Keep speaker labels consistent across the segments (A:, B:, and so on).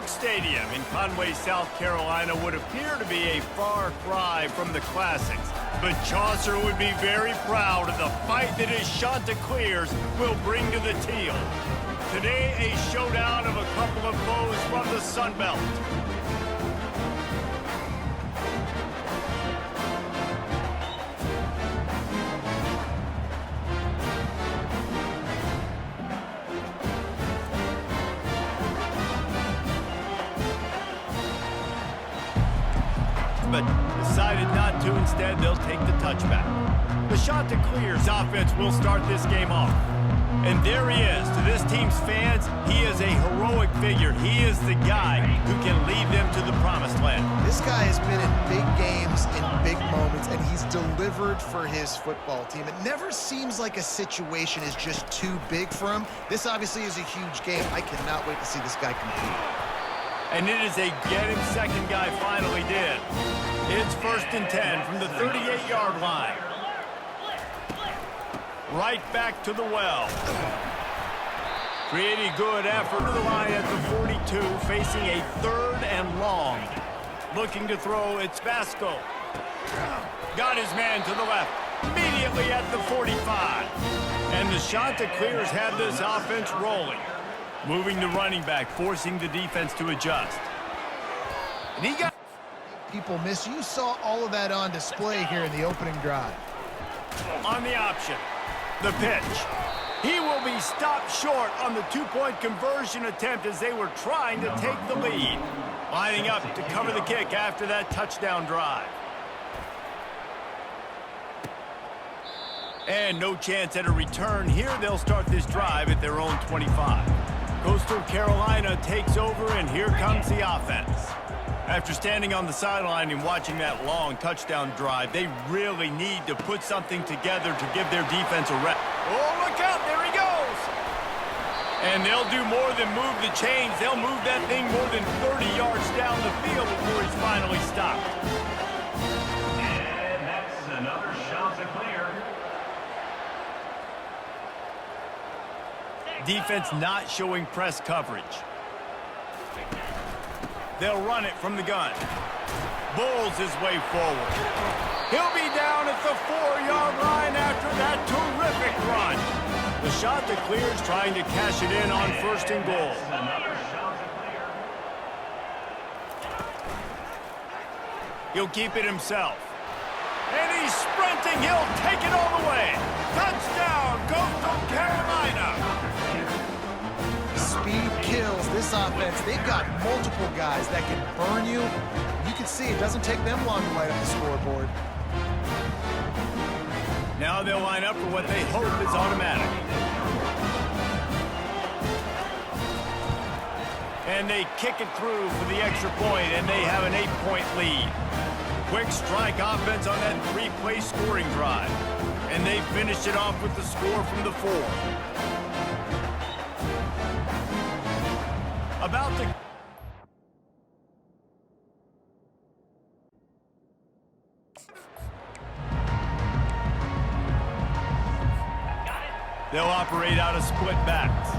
A: Stadium in Conway, South Carolina would appear to be a far cry from the classics, but Chaucer would be very proud of the fight that his Chanticleers will bring to the teal. Today, a showdown of a couple of foes from the Sun Belt. But decided not to. Instead, they'll take the touchback. The Chanticleers offense will start this game off. And there he is. To this team's fans, he is a heroic figure. He is the guy who can lead them to the promised land.
B: This guy has been in big games, in big moments, and he's delivered for his football team. It never seems like a situation is just too big for him. This obviously is a huge game. I cannot wait to see this guy compete.
A: And it is a get-him-second guy finally did. It's 1st and 10 from the 38-yard line. Right back to the well. Pretty good effort to the line at the 42, facing a 3rd and long. Looking to throw, it's Vasco. Got his man to the left, immediately at the 45. And the Chanticleers have this offense rolling. Moving the running back, forcing the defense to adjust. And he got...
B: People miss. You saw all of that on display here in the opening drive.
A: On the option. The pitch. He will be stopped short on the two-point conversion attempt as they were trying to take the lead. Lining up to cover the kick after that touchdown drive. And no chance at a return here. They'll start this drive at their own 25. Coastal Carolina takes over, and here comes the offense. After standing on the sideline and watching that long touchdown drive, they really need to put something together to give their defense a rest. Oh, look out, there he goes! And they'll do more than move the chains. They'll move that thing more than 30 yards down the field before he's finally stopped.
C: And that's another shot to clear.
A: Defense not showing press coverage. They'll run it from the gun. Bulls his way forward. He'll be down at the 4-yard line after that terrific run. The Chanticleers trying to cash it in on 1st and goal. He'll keep it himself. And he's sprinting. He'll take it all the way. Touchdown, Coastal Carolina.
B: Speed kills. This offense, they've got multiple guys that can burn you. You can see it doesn't take them long to light up the scoreboard.
A: Now they'll line up for what they hope is automatic. And they kick it through for the extra point, and they have an 8-point lead. Quick strike offense on that 3-play scoring drive. And they finished it off with the score from the 4. About to... They'll operate out of split backs.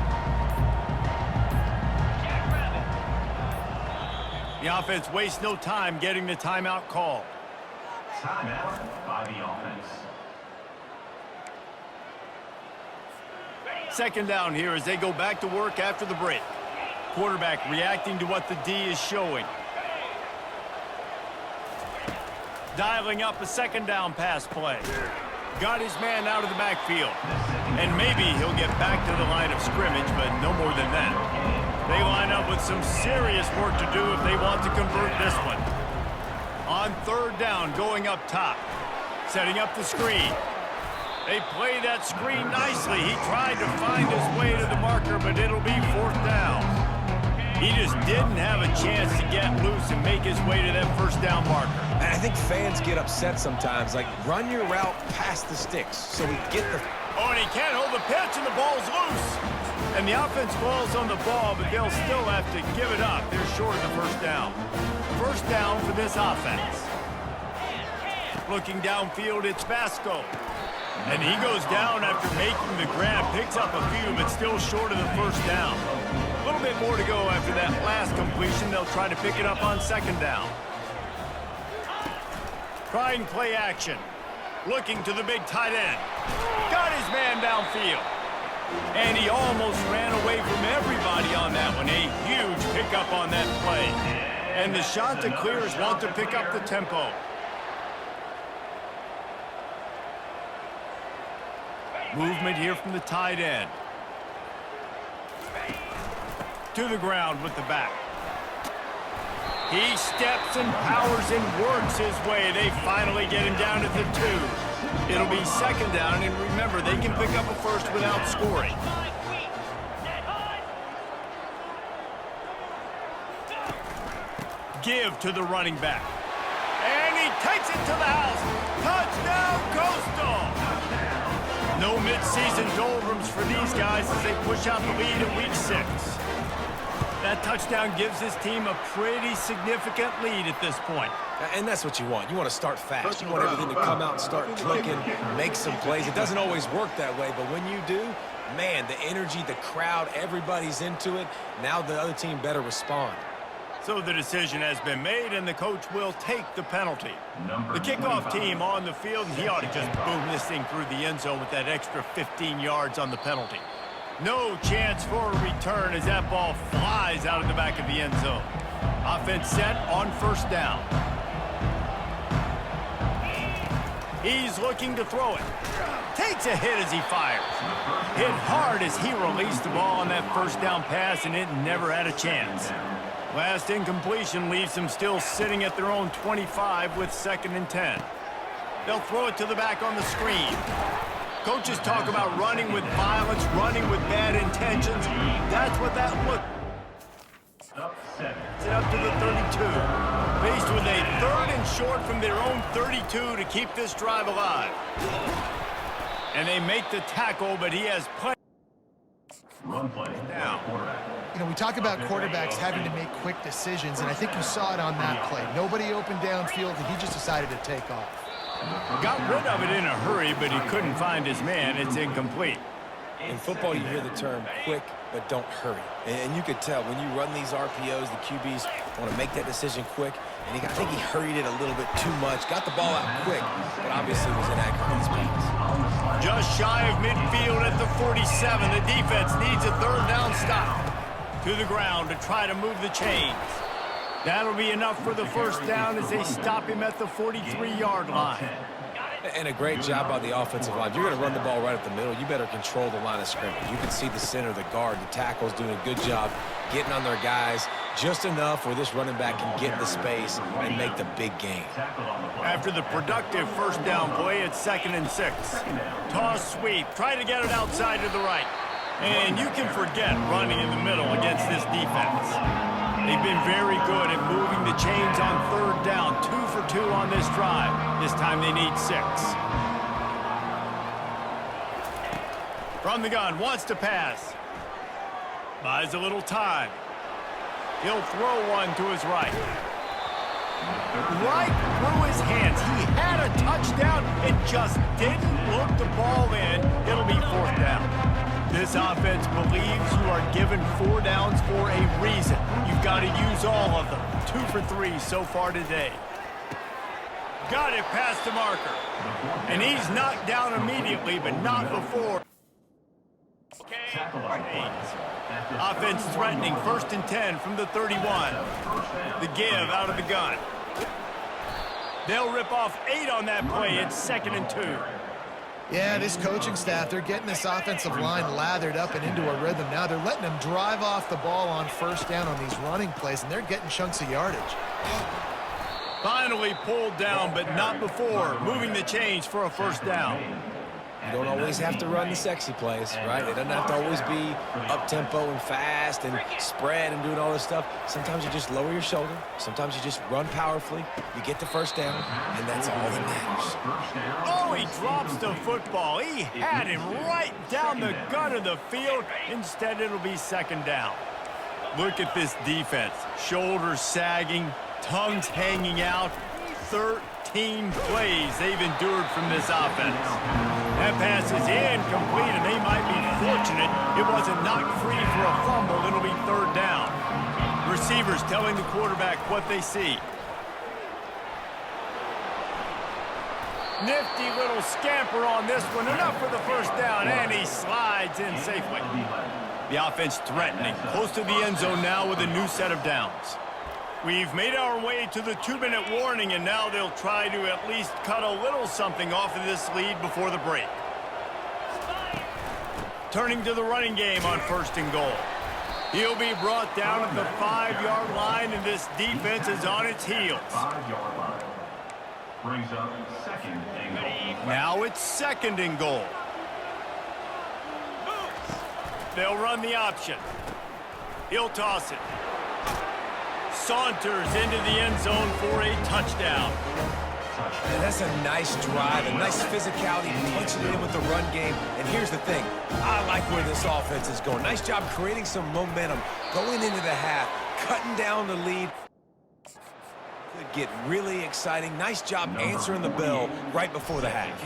A: The offense wastes no time getting the timeout called.
C: Timeout by the offense.
A: 2nd down here as they go back to work after the break. Quarterback reacting to what the D is showing. Dialing up a 2nd down pass play. Got his man out of the backfield. And maybe he'll get back to the line of scrimmage, but no more than that. They line up with some serious work to do if they want to convert this one. On 3rd down, going up top. Setting up the screen. They play that screen nicely. He tried to find his way to the marker, but it'll be 4th down. He just didn't have a chance to get loose and make his way to that 1st down marker.
D: And I think fans get upset sometimes, like run your route past the sticks so we get the...
A: Oh, and he can't hold the pitch, and the ball's loose. And the offense falls on the ball, but they'll still have to give it up. They're short of the 1st down. 1st down for this offense. Looking downfield, it's Vasco. And he goes down after making the grab, picks up a few, but still short of the first down. A little bit more to go after that last completion. They'll try to pick it up on second down. Trying play action. Looking to the big tight end. Got his man downfield. And he almost ran away from everybody on that one. A huge pickup on that play. And the Chanticleers want to pick up the tempo. Movement here from the tight end. To the ground with the back. He steps and powers and works his way. They finally get him down to the 2. It'll be second down, and remember, they can pick up a first without scoring. Give to the running back. And he takes it to the house. Touchdown, Costal! No mid-season doldrums for these guys as they push out the lead in week 6. That touchdown gives his team a pretty significant lead at this point.
D: And that's what you want. You want to start fast. You want everything to come out and start clicking, make some plays. It doesn't always work that way, but when you do, man, the energy, the crowd, everybody's into it. Now the other team better respond.
A: So the decision has been made, and the coach will take the penalty. The kickoff team on the field, and he ought to just boom this thing through the end zone with that extra 15 yards on the penalty. No chance for a return as that ball flies out of the back of the end zone. Offense set on first down. He's looking to throw it. Takes a hit as he fires. Hit hard as he released the ball on that first down pass, and it never had a chance. Last incompletion leaves them still sitting at their own 25 with 2nd and 10. They'll throw it to the back on the screen. Coaches talk about running with violence, running with bad intentions. That's what that looked. It's up to the 32. Faced with a 3rd and short from their own 32 to keep this drive alive. And they make the tackle, but he has plenty.
C: Run play
A: Now.
B: You know, we talk about quarterbacks having to make quick decisions, and I think you saw it on that play. Nobody opened downfield, and he just decided to take off.
A: Got rid of it in a hurry, but he couldn't find his man. It's incomplete.
D: In football, you hear the term quick, but don't hurry. And you could tell when you run these RPOs, the QBs want to make that decision quick. And I think he hurried it a little bit too much. Got the ball out quick, but obviously was inaccurate in his pass.
A: Just shy of midfield at the 47. The defense needs a 3rd down stop. To the ground to try to move the chains. That'll be enough for the first down as they stop him at the 43-yard line.
D: And a great job by the offensive line. If you're going to run the ball right up the middle, you better control the line of scrimmage. You can see the center, the guard, the tackles doing a good job getting on their guys just enough where this running back can get in the space and make the big game.
A: After the productive first down play, it's 2nd and 6. Toss sweep. Try to get it outside to the right. And you can forget running in the middle against this defense. They've been very good at moving the chains on 3rd down. 2 for 2 on this drive. This time they need 6. From the gun, wants to pass. Buys a little time. He'll throw one to his right. Right through his hands. He had a touchdown and just didn't look the ball in. It'll be 4th down. This offense believes you are given 4 downs for a reason. You've got to use all of them. 2 for 3 so far today. Got it past the marker. And he's knocked down immediately, but not before. Offense threatening 1st and 10 from the 31. The give out of the gun. They'll rip off 8 on that play. It's 2nd and 2.
B: Yeah, this coaching staff, they're getting this offensive line lathered up and into a rhythm now. They're letting them drive off the ball on first down on these running plays, and they're getting chunks of yardage.
A: Finally pulled down, but not before. Moving the chains for a first down.
D: You don't always have to run the sexy plays, right? It doesn't have to always be up-tempo and fast and spread and doing all this stuff. Sometimes you just lower your shoulder. Sometimes you just run powerfully. You get the first down, and that's all that matters.
A: Oh, he drops the football. He had him right down the gut of the field. Instead, it'll be 2nd down. Look at this defense. Shoulders sagging, tongues hanging out. 13 plays they've endured from this offense. That pass is incomplete, and they might be fortunate it wasn't knocked free for a fumble. It'll be third down. Receivers telling the quarterback what they see. Nifty little scamper on this one. Enough for the first down, and he slides in safely. The offense threatening. Close to the end zone now with a new set of downs. We've made our way to the 2-minute warning, and now they'll try to at least cut a little something off of this lead before the break. Turning to the running game on 1st and goal. He'll be brought down at the 5-yard line, and this defense is on its heels.
C: 5-yard line. Brings up 2nd and goal.
A: Now it's 2nd and goal. They'll run the option. He'll toss it. Saunters into the end zone for a touchdown.
D: And that's a nice drive, a nice physicality, punching it in with the run game. And here's the thing, I like where this offense is going. Nice job creating some momentum, going into the half, cutting down the lead. Could get really exciting. Nice job answering the bell right before the half.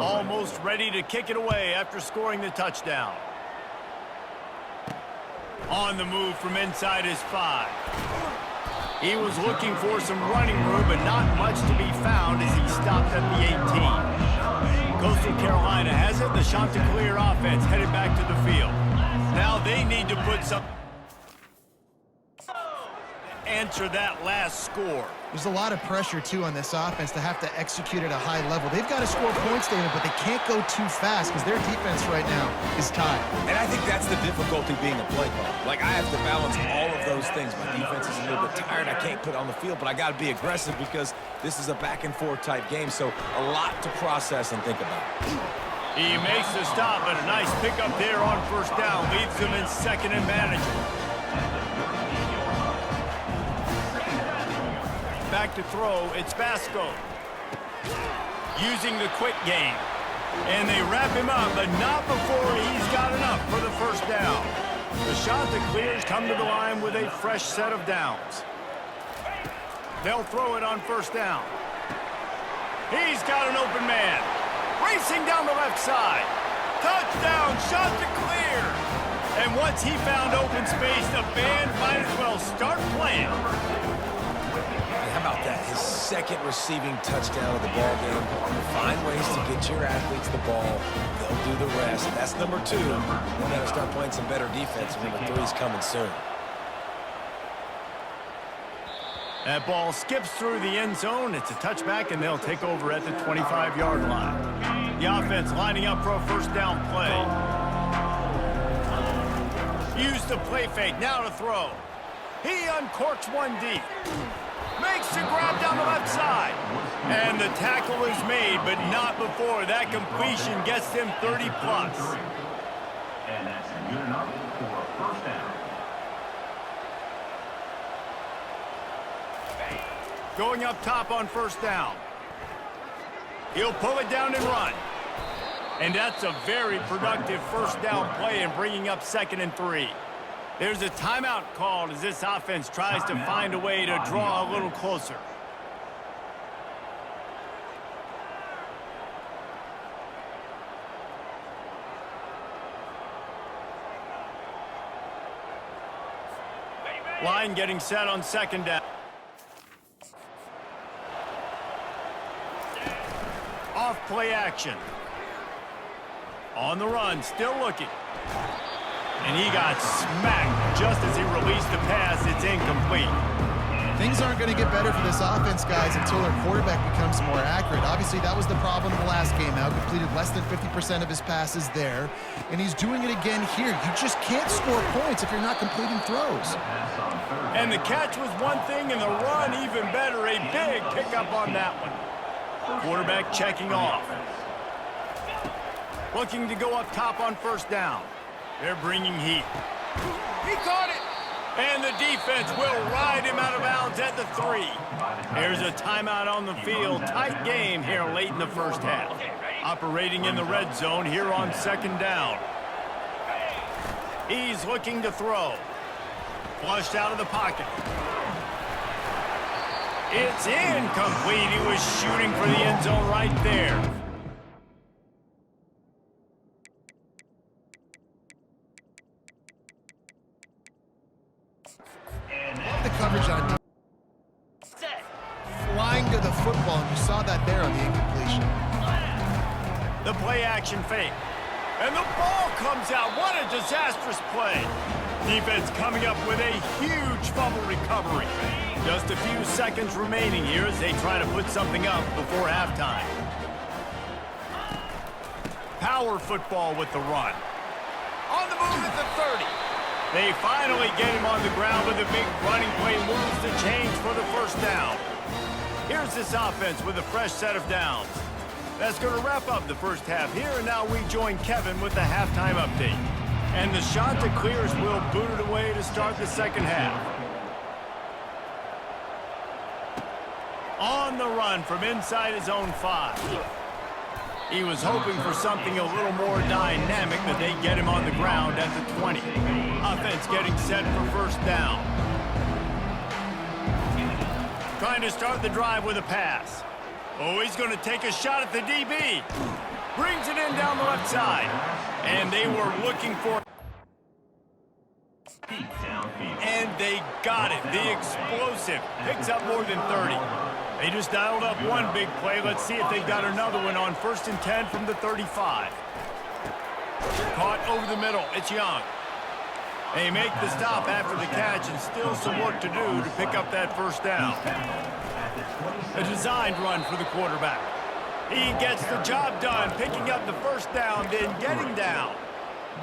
A: Almost ready to kick it away after scoring the touchdown. On the move from inside his 5. He was looking for some running room, but not much to be found as he stopped at the 18. Coastal Carolina has it. The Chanticleer offense headed back to the field. Now they need to put some... answer that last score.
B: There's a lot of pressure, too, on this offense to have to execute at a high level. They've got to score points, David, but they can't go too fast because their defense right now is tied.
D: And I think that's the difficulty being a play caller. Like, I have to balance all of those things. My defense is a little bit tired. I can't put on the field, but I got to be aggressive because this is a back-and-forth type game, so a lot to process and think about.
A: He makes the stop, but a nice pickup there on 1st down. Leaves them in 2nd and manageable. Back to throw, it's Basco. Using the quick game. And they wrap him up, but not before he's got enough for the 1st down. The Chanticleers come to the line with a fresh set of downs. They'll throw it on 1st down. He's got an open man. Racing down the left side. Touchdown, Chanticleer! And once he found open space, the band might as well start playing.
D: How about that? His 2nd receiving touchdown of the ball game. Find ways to get your athletes the ball. They'll do the rest. That's number 2. They got to start playing some better defense. Number 3 is coming soon.
A: That ball skips through the end zone. It's a touchback, and they'll take over at the 25-yard line. The offense lining up for a 1st down play. Use the play fake. Now to throw. He uncorks one deep. Makes the grab down the left side. And the tackle is made, but not before. That completion gets them 30+.
C: And that's good enough for a 1st down.
A: Going up top on 1st down. He'll pull it down and run. And that's a very productive 1st down play and bringing up 2nd and 3. There's a timeout called as this offense tries to find a way to draw a little closer. Line getting set on 2nd down. Off play action. On the run, still looking. And he got smacked just as he released the pass. It's incomplete.
B: Things aren't going to get better for this offense, guys, until their quarterback becomes more accurate. Obviously, that was the problem in the last game out. Completed less than 50% of his passes there. And he's doing it again here. You just can't score points if you're not completing throws.
A: And the catch was one thing, and the run even better. A big pickup on that one. Quarterback checking off. Looking to go up top on 1st down. They're bringing heat. He caught it! And the defense will ride him out of bounds at the 3. There's a timeout on the field. Tight game here late in the 1st half. Operating in the red zone here on 2nd down. He's looking to throw. Flushed out of the pocket. It's incomplete. He was shooting for the end zone right there.
B: football, and you saw that there on the incompletion.
A: The play action fake. And the ball comes out. What a disastrous play. Defense coming up with a huge fumble recovery. Just a few seconds remaining here as they try to put something up before halftime. Power football with the run. On the move at the 30. They finally get him on the ground with a big running play, moves the change for the first down. Here's this offense with a fresh set of downs. That's going to wrap up the first half here, and now we join Kevin with the halftime update. And the shot to clears will boot it away to start the second half. On the run from inside his own 5. He was hoping for something a little more dynamic, but they get him on the ground at the 20. Offense getting set for first down. Trying to start the drive with a pass. Oh, he's going to take a shot at the DB. Brings it in down the left side. And they were looking for... And they got it. The explosive. Picks up more than 30. They just dialed up one big play. Let's see if they've got another one on 1st and 10 from the 35. Caught over the middle. It's Young. They make the stop after the catch, and still some work to do to pick up that first down. A designed run for the quarterback. He gets the job done, picking up the first down, then getting down.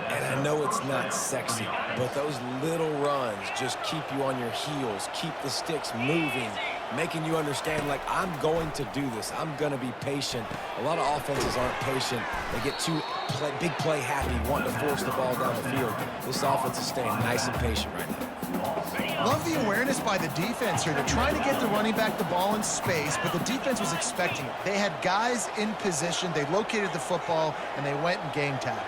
D: And I know it's not sexy, but those little runs just keep you on your heels, keep the sticks moving, making you understand, like, I'm going to do this. I'm going to be patient. A lot of offenses aren't patient. They get too big play happy, wanting to force the ball down the field. This offense is staying nice and patient right now.
B: Love the awareness by the defense here. They're trying to get the running back the ball in space, but the defense was expecting it. They had guys in position. They located the football, and they went and game tackled.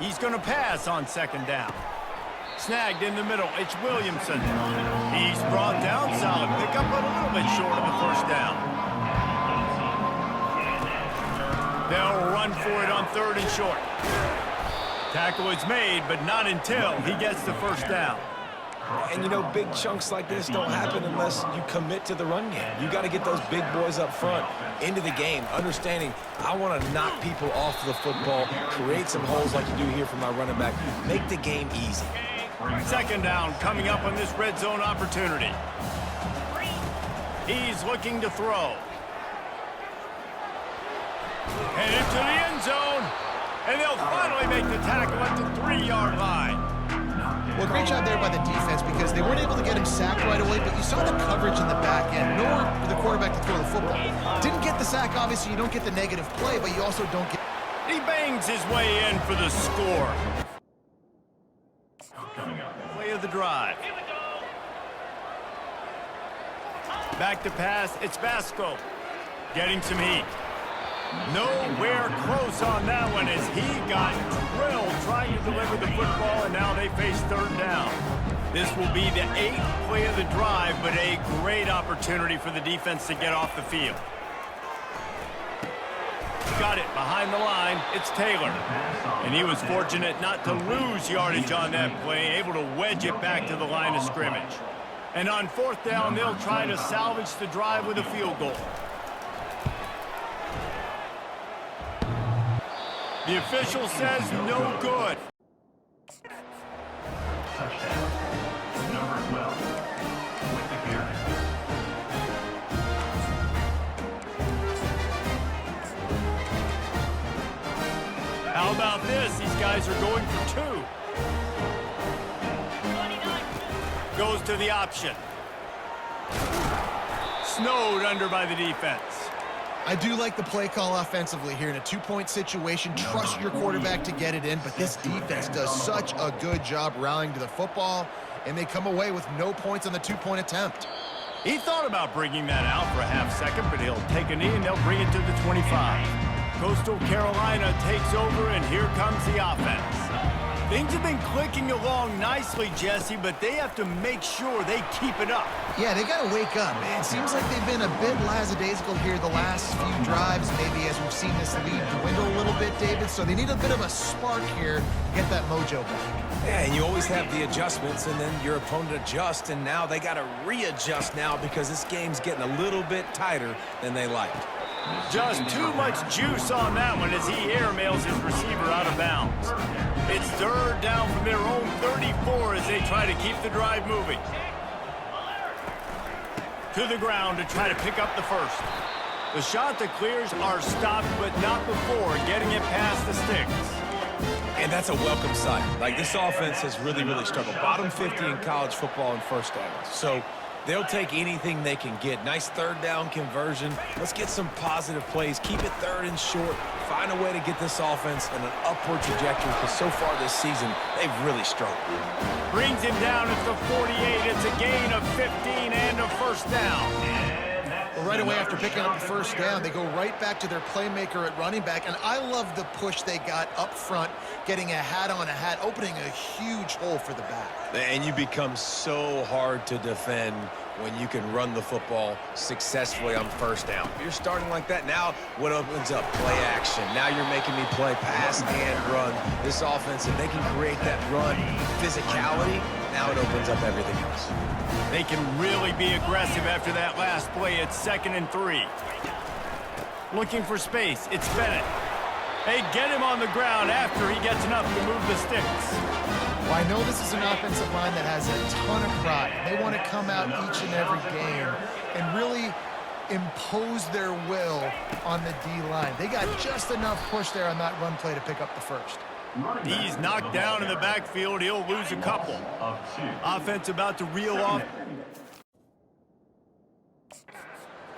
A: He's going to pass on 2nd down. Snagged in the middle. It's Williamson. He's brought down solid. Pick up a little bit short of the first down. They'll run for it on 3rd and short. Tackle is made, but not until he gets the first down.
D: And, you know, big chunks like this don't happen unless you commit to the run game. You got to get those big boys up front into the game, understanding I want to knock people off the football, create some holes like you do here for my running back, make the game easy.
A: 2nd down coming up on this red zone opportunity. He's looking to throw. And into the end zone. And they'll finally make the tackle at the 3-yard line.
B: Well, great job there by the defense because they weren't able to get him sacked right away, but you saw the coverage in the back end. Nowhere for the quarterback to throw the football. Didn't get the sack, obviously. You don't get the negative play, but you also don't get...
A: He bangs his way in for the score. Play of the drive. Back to pass. It's Basco. Getting some heat. Nowhere close on that one as he got drilled trying to deliver the football, and now they face 3rd down. This will be the 8th play of the drive, but a great opportunity for the defense to get off the field. Got it behind the line. It's Taylor. And he was fortunate not to lose yardage on that play, able to wedge it back to the line of scrimmage. And on 4th down, they'll try to salvage the drive with a field goal. The official says no good.
C: Touchdown. Number 12. With the carry.
A: How about this? These guys are going for 2. Goes to the option. Snowed under by the defense.
B: I do like the play call offensively here in a 2-point situation. Trust your quarterback to get it in, but this defense does such a good job rallying to the football, and they come away with no points on the 2-point attempt.
A: He thought about bringing that out for a half-second, but he'll take a knee and they'll bring it to the 25. Coastal Carolina takes over, and here comes the offense. Things have been clicking along nicely, Jesse, but they have to make sure they keep it up.
B: Yeah, they got to wake up. It seems like they've been a bit lackadaisical here the last few drives, maybe as we've seen this lead dwindle a little bit, David. So they need a bit of a spark here to get that mojo back.
D: Yeah, and you always have the adjustments, and then your opponent adjusts, and now they got to readjust now because this game's getting a little bit tighter than they liked.
A: Just too much juice on that one as he airmails his receiver out of bounds. It's third down from their own 34 as they try to keep the drive moving. To the ground to try to pick up the first. The shot that clears are stopped, but not before getting it past the sticks.
D: And that's a welcome sight. Like, this offense has really struggled. Bottom 50 in college football in first downs. So they'll take anything they can get. Nice third down conversion. Let's get some positive plays. Keep it third and short. Find a way to get this offense in an upward trajectory because so far this season, they've really struggled.
A: Brings him down at the 48. It's a gain of 15 and a first down.
B: Well, right away after picking up the first down, they go right back to their playmaker at running back. And I love the push they got up front, getting a hat on a hat, opening a huge hole for the back.
D: And you become so hard to defend when you can run the football successfully on first down. If you're starting like that, now what opens up? Play action. Now you're making me play pass and run. This offense, if they can create that run physicality, now it opens up everything else.
A: They can really be aggressive after that last play. It's 2nd and 3. Looking for space. It's Bennett. They get him on the ground after he gets enough to move the sticks.
B: Well, I know this is an offensive line that has a ton of pride. They want to come out each and every game and really impose their will on the D-line. They got just enough push there on that run play to pick up the first.
A: He's knocked down in the backfield. He'll lose a couple. Offense about to reel off.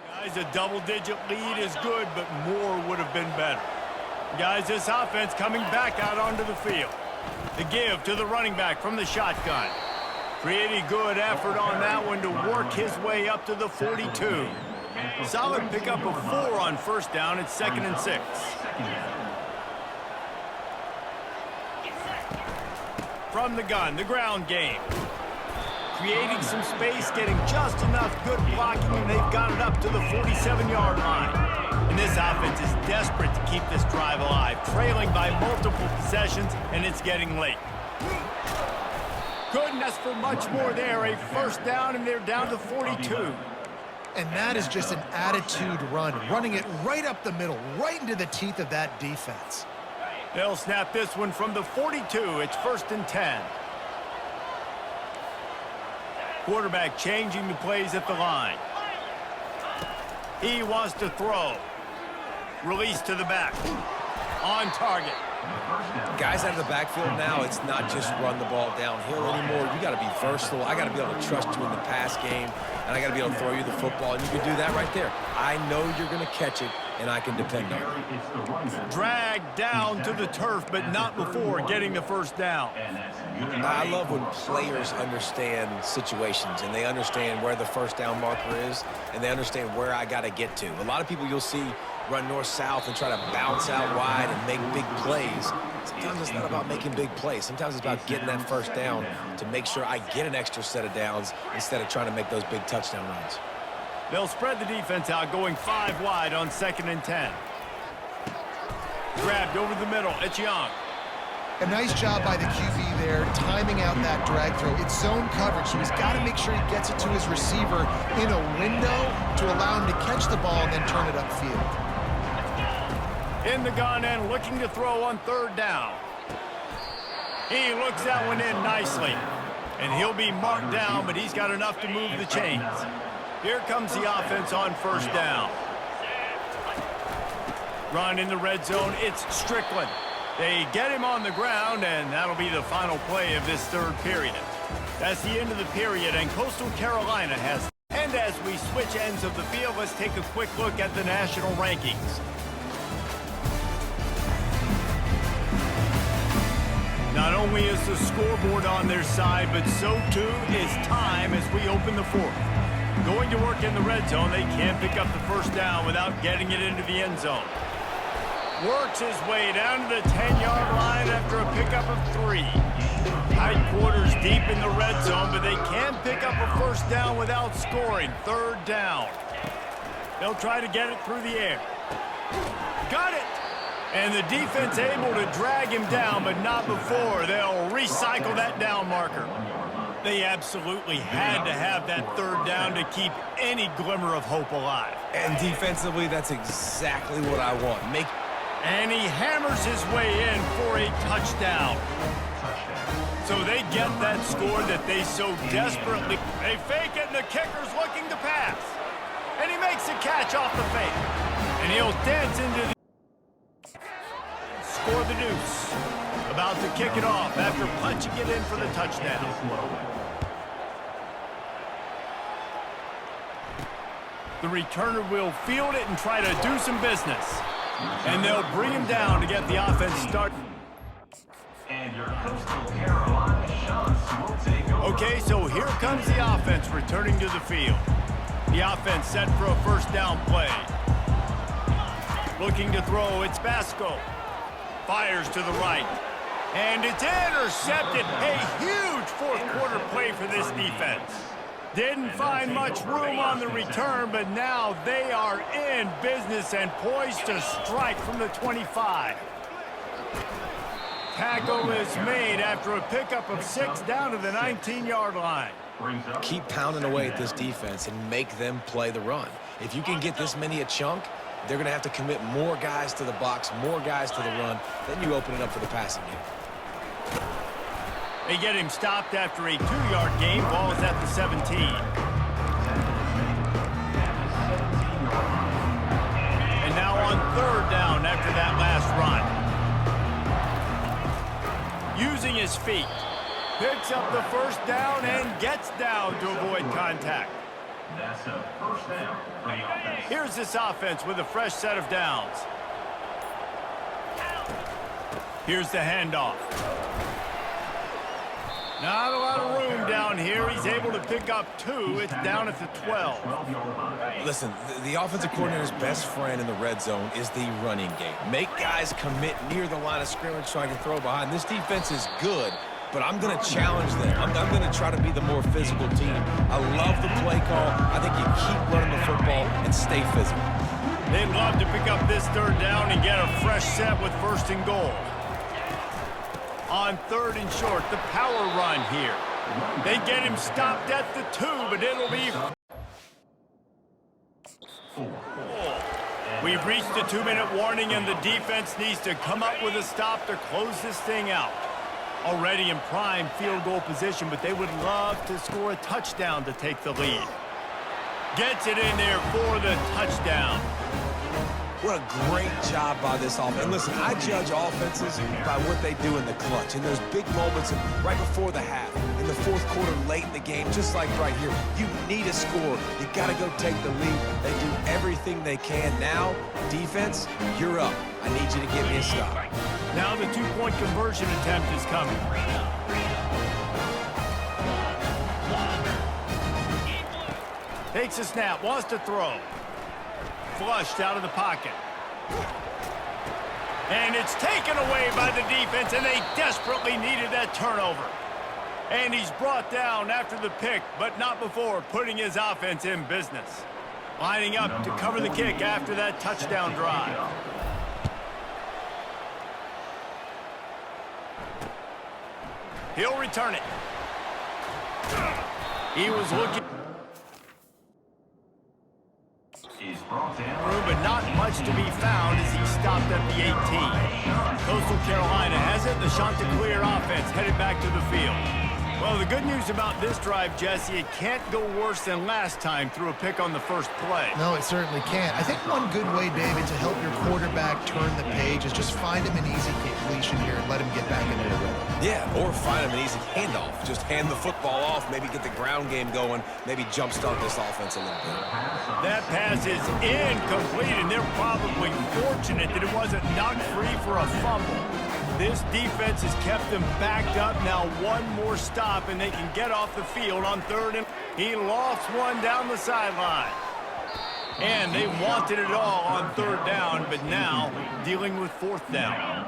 A: Guys, a double-digit lead is good, but more would have been better. Guys, this offense coming back out onto the field. The give to the running back from the shotgun. Pretty good effort on that one to work his way up to the 42. Solid pickup of 4 on first down. It's 2nd and 6. From the gun, the ground game. Creating some space, getting just enough good blocking, and they've got it up to the 47-yard line. And this offense is desperate to keep this drive alive, trailing by multiple possessions, and it's getting late. Couldn't ask for much more there. A first down, and they're down to 42.
B: And that is just an attitude run, running it right up the middle, right into the teeth of that defense.
A: They'll snap this one from the 42. It's 1st and 10. Quarterback changing the plays at the line. He wants to throw. Release to the back. On target.
D: Guys out of the backfield now, it's not just run the ball downhill anymore. You got to be versatile. I got to be able to trust you in the pass game, and I got to be able to throw you the football, and you can do that right there. I know you're going to catch it, and I can depend on it.
A: Dragged down to the turf, but not before getting the first down.
D: I love when players understand situations, and they understand where the first down marker is, and they understand where I got to get to. A lot of people you'll see run north-south and try to bounce out wide and make big plays. Sometimes it's not about making big plays. Sometimes it's about getting that first down to make sure I get an extra set of downs instead of trying to make those big touchdown runs.
A: They'll spread the defense out, going 5 wide on 2nd and 10. Grabbed over the middle. It's Young.
B: A nice job by the QB there, timing out that drag throw. It's zone coverage, so he's got to make sure he gets it to his receiver in a window to allow him to catch the ball and then turn it upfield.
A: In the gun and looking to throw on 3rd down. He looks that one in nicely. And he'll be marked down, but he's got enough to move the chains. Here comes the offense on 1st down. Run in the red zone. It's Strickland. They get him on the ground, and that'll be the final play of this 3rd period. That's the end of the period, and Coastal Carolina has. And as we switch ends of the field, let's take a quick look at the national rankings. Not only is the scoreboard on their side, but so too is time as we open the 4th. Going to work in the red zone, they can't pick up the first down without getting it into the end zone. Works his way down to the 10-yard line after a pickup of 3. Tight quarters deep in the red zone, but they can pick up a first down without scoring. 3rd down. They'll try to get it through the air. Got it! And the defense able to drag him down, but not before. They'll recycle that down marker. They absolutely had to have that 3rd down to keep any glimmer of hope alive.
D: And defensively, that's exactly what I want.
A: And he hammers his way in for a touchdown. So they get that score that they so desperately... They fake it, and the kicker's looking to pass. And he makes a catch off the fake. And he'll dance into the... Score the deuce. About to kick it off after punching it in for the touchdown. The returner will field it and try to do some business. And they'll bring him down to get the offense started.
C: And your Coastal Carolina shots will take over.
A: Okay, so here comes the offense returning to the field. The offense set for a first down play. Looking to throw, it's Basco. Fires to the right. And it's intercepted. A huge fourth quarter play for this defense. Didn't find much room on the return, but now they are in business and poised to strike from the 25. Tackle is made after a pickup of 6 down to the 19-yard line.
D: Keep pounding away at this defense and make them play the run. If you can get this many a chunk, they're going to have to commit more guys to the box, more guys to the run. Then you open it up for the passing game.
A: They get him stopped after a 2-yard gain. Ball is at the 17. And now on 3rd down after that last run. Using his feet. Picks up the first down and gets down to avoid contact.
C: That's a first down for the offense.
A: Here's this offense with a fresh set of downs. Here's the handoff. Not a lot of room down here. He's able to pick up 2. It's down at the 12.
D: Listen, the offensive coordinator's best friend in the red zone is the running game. Make guys commit near the line of scrimmage so I can throw behind. This defense is good, but I'm going to challenge them. I'm going to try to be the more physical team. I love the play call. I think you keep running the football and stay physical.
A: They'd love to pick up this 3rd down and get a fresh set with 1st and goal. On 3rd and short, the power run here. They get him stopped at the 2, but it'll be... We've reached the 2-minute warning, and the defense needs to come up with a stop to close this thing out. Already in prime field goal position, but they would love to score a touchdown to take the lead. Gets it in there for the touchdown.
D: What a great job by this offense. And listen, I judge offenses by what they do in the clutch. In those big moments right before the half, in the 4th quarter, late in the game, just like right here, you need a score. You got to go take the lead. They do everything they can. Now, defense, you're up. I need you to get me a stop.
A: Now the 2-point conversion attempt is coming. Takes a snap, wants to throw. Flushed out of the pocket. And it's taken away by the defense, and they desperately needed that turnover. And he's brought down after the pick, but not before putting his offense in business. Lining up to cover the kick after that touchdown drive. He'll return it. He was looking... but not much to be found as he stopped at the 18. Coastal Carolina has it. The Chanticleer offense headed back to the field. Well, the good news about this drive, Jesse, it can't go worse than last time through a pick on the first play.
B: No, it certainly can't. I think one good way, David, to help your quarterback turn the page is just find him an easy completion here and let him get back into the rhythm.
D: Yeah, or find him an easy handoff. Just hand the football off, maybe get the ground game going, maybe jumpstart this offense a little bit.
A: That pass is incomplete, and they're probably fortunate that it wasn't knocked free for a fumble. This defense has kept them backed up. Now one more stop, and they can get off the field on 3rd and... He lost one down the sideline. And they wanted it all on third down, but now dealing with fourth down.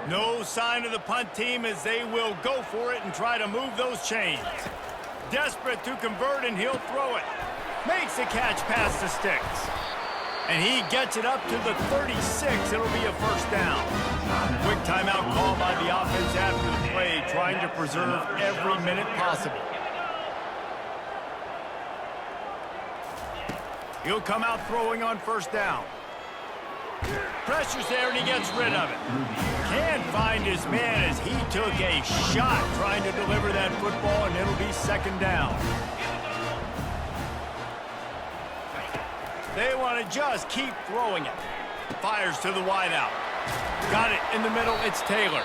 A: No sign of the punt team as they will go for it and try to move those chains. Desperate to convert, and he'll throw it. Makes the catch past the sticks. And he gets it up to the 36. It'll be a first down. Quick timeout call by the offense after the play, trying to preserve every minute possible. He'll come out throwing on first down. Pressure's there, and he gets rid of it. Can't find his man as he took a shot trying to deliver that football, and it'll be second down. They want to just keep throwing it. Fires to the wideout. Got it in the middle. It's Taylor.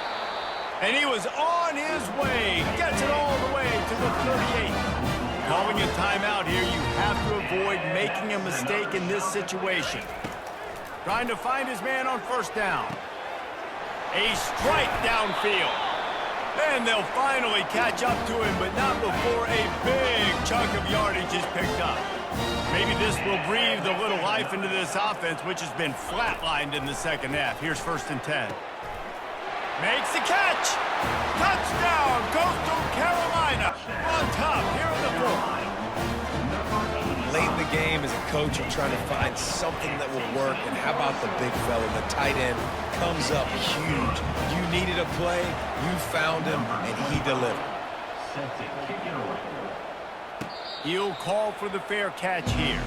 A: And he was on his way. Gets it all the way to the 38. Calling a timeout here. You have to avoid making a mistake in this situation. Trying to find his man on first down. A strike downfield. And they'll finally catch up to him, but not before a big chunk of yardage is picked up. Maybe this will breathe a little life into this offense, which has been flatlined in the second half. Here's 1st and 10. Makes the catch. Touchdown, Coastal Carolina. On top here in the fourth.
D: Late in the game, as a coach, you're trying to find something that will work. And how about the big fella, the tight end, comes up huge. You needed a play, you found him, and he delivered.
A: He'll call for the fair catch here.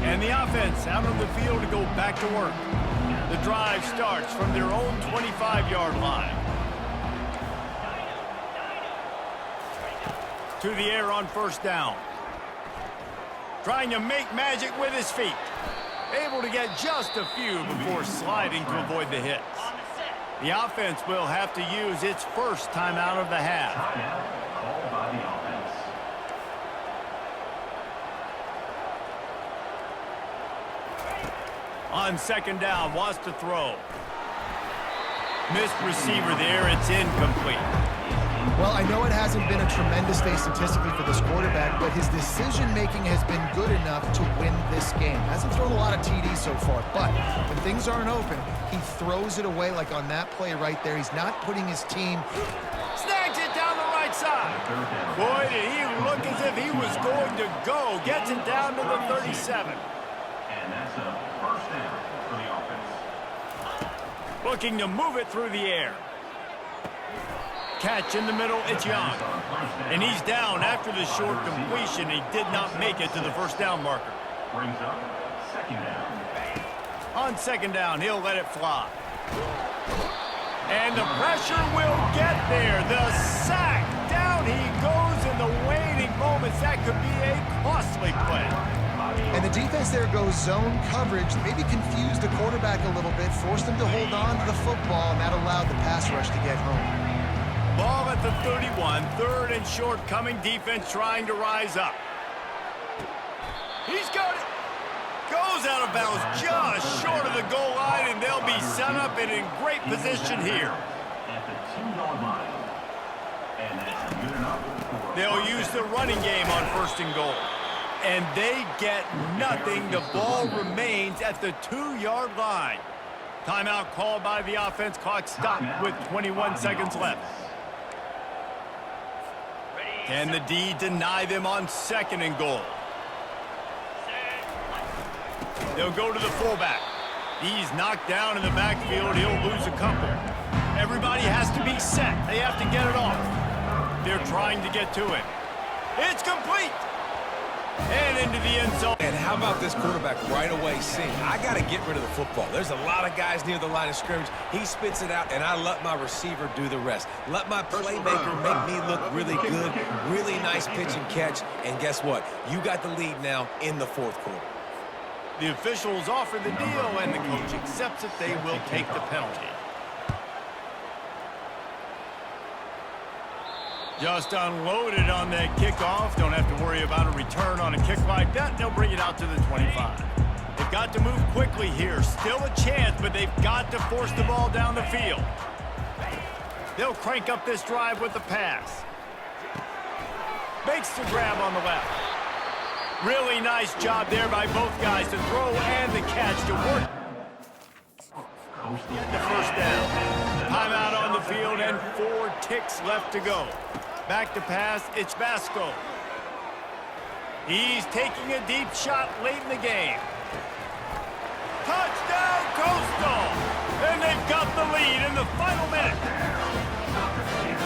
A: And the offense out on the field to go back to work. The drive starts from their own 25-yard line. To the air on first down. Trying to make magic with his feet. Able to get just a few before sliding to avoid the hits. The offense will have to use its first timeout of the half.
C: Called by the offense.
A: On second down, wants to throw. Missed receiver there, it's incomplete.
B: Well, I know it hasn't been a tremendous day statistically for this quarterback, but his decision-making has been good enough to win this game. Hasn't thrown a lot of TDs so far, but when things aren't open, he throws it away like on that play right there. He's not putting his team...
A: Snags it down the right side. Boy, did he look as if he was going to go. Gets it down to the 37.
C: And that's a first down for the offense.
A: Looking to move it through the air. Catch in the middle, it's Young. And he's down after the short completion. He did not make it to the first down marker.
C: Brings up second down.
A: On second down, he'll let it fly. And the pressure will get there. The sack. Down he goes in the waiting moments. That could be a costly play.
B: And the defense there goes zone coverage, maybe confused the quarterback a little bit, forced him to hold on to the football, and that allowed the pass rush to get home.
A: Ball at the 31, third and short, coming defense trying to rise up. He's got it. Goes out of bounds just short of the goal line, and they'll be set up and in great position here.
C: At the 2-yard line. And that's good enough for...
A: They'll use the running game on first and goal. And they get nothing. The ball remains at the 2-yard line. Timeout called by the offense. Clock stopped with 21 seconds left. Can the D deny them on second and goal? They'll go to the fullback. He's knocked down in the backfield. He'll lose a couple. Everybody has to be set. They have to get it off. They're trying to get to it. It's complete. And into the end zone.
D: And how about this quarterback right away seeing, I got to get rid of the football. There's a lot of guys near the line of scrimmage. He spits it out, and I let my receiver do the rest. Let my playmaker make me look really good. Really nice pitch and catch. And guess what? You got the lead now in the fourth quarter.
A: The officials offer the deal, and the coach accepts it. They will take the penalty. Just unloaded on that kickoff. Don't have to worry about a return on a kick like that. They'll bring it out to the 25. They've got to move quickly here. Still a chance, but they've got to force the ball down the field. They'll crank up this drive with the pass. Makes the grab on the left. Really nice job there by both guys to throw and the catch to work the first down. Timeout on the field and 4 ticks left to go. Back to pass, it's Vasco. He's taking a deep shot late in the game. Touchdown, Costal! And they've got the lead in the final minute.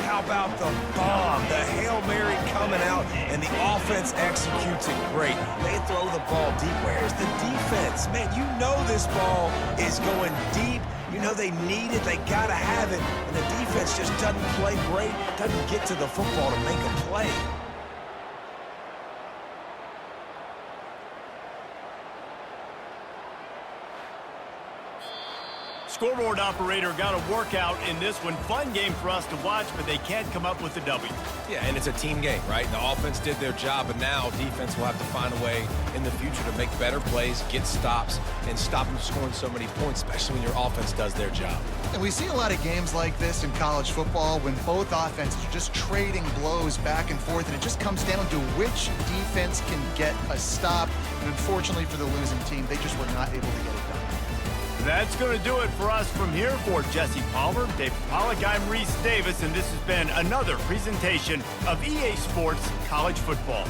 D: How about the bomb? The Hail Mary coming out, and the offense executes it great. They throw the ball deep. Where's the defense? Man, you know this ball is going deep. You know they need it. They got to have it. And the defense just doesn't play great, doesn't get to the football to make a play.
A: Scoreboard operator got a workout in this one. Fun game for us to watch, but they can't come up with the W.
D: Yeah, and it's a team game, right? The offense did their job, but now defense will have to find a way in the future to make better plays, get stops, and stop them scoring so many points, especially when your offense does their job.
B: And we see a lot of games like this in college football when both offenses are just trading blows back and forth, and it just comes down to which defense can get a stop. And unfortunately for the losing team, they just were not able to get it done.
A: That's going to do it for us from here. For Jesse Palmer, Dave Pollack, I'm Reese Davis, and this has been another presentation of EA Sports College Football.